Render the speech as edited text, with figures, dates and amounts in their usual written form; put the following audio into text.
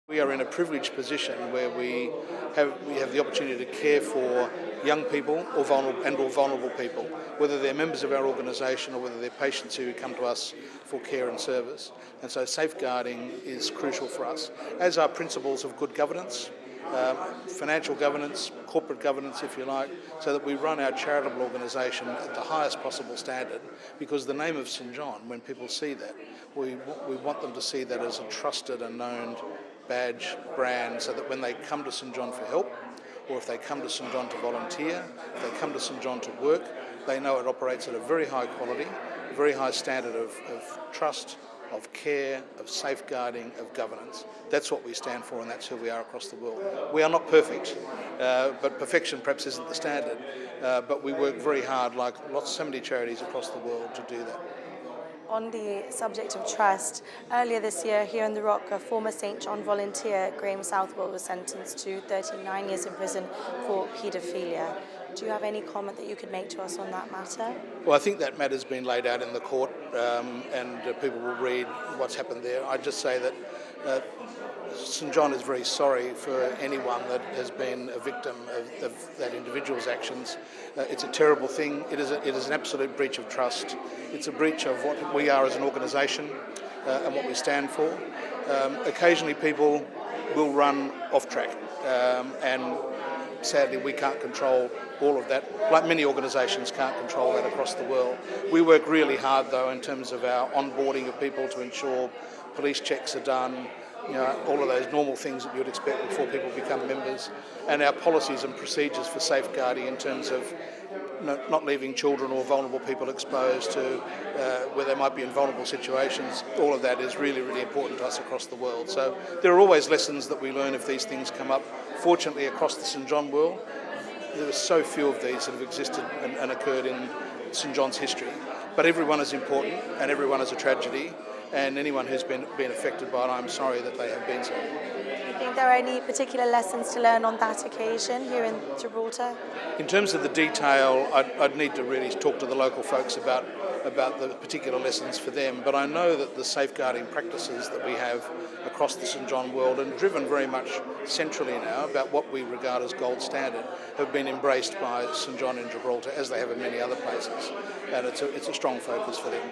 We are in a privileged position where we have the opportunity to care for young people or vulnerable people, whether they're members of our organisation or whether they're patients who come to us for care and service. And so safeguarding is crucial for us, as are principles of good governance, financial governance, corporate governance if you like, so that we run our charitable organisation at the highest possible standard, because the name of St John, when people see that, we want them to see that as a trusted and known badge, brand, so that when they come to St John for help, or if they come to St John to volunteer, if they come to St John to work, they know it operates at a very high quality, a very high standard of trust, of care, of safeguarding, of governance. That's what we stand for, and that's who we are across the world. We are not perfect, but perfection perhaps isn't the standard, but we work very hard, like so many charities across the world, to do that. On the subject of trust, earlier this year here in the Rock, a former St John volunteer, Graham Southwell, was sentenced to 39 years in prison for paedophilia. Do you have any comment that you could make to us on that matter? Well, I think that matter's been laid out in the court, and people will read what's happened there. I'd just say that St John is very sorry for anyone that has been a victim of that individual's actions. It's a terrible thing. It is an absolute breach of trust. It's a breach of what we are as an organisation and what we stand for. Occasionally people will run off track, and sadly we can't control all of that, like many organisations can't control that across the world. We work really hard though in terms of our onboarding of people to ensure police checks are done, all of those normal things that you would expect before people become members, and our policies and procedures for safeguarding in terms of not leaving children or vulnerable people exposed to where they might be in vulnerable situations. All of that is really, really important to us across the world. So there are always lessons that we learn if these things come up. Fortunately, across the St John world, there are so few of these that have existed and occurred in St John's history. But everyone is important and everyone is a tragedy, and anyone who's been affected by it, I'm sorry that they have been so. Do you think there are any particular lessons to learn on that occasion here in Gibraltar? In terms of the detail, I'd need to really talk to the local folks about the particular lessons for them, but I know that the safeguarding practices that we have across the St John world, and driven very much centrally now about what we regard as gold standard, have been embraced by St John in Gibraltar, as they have in many other places, and it's a strong focus for them.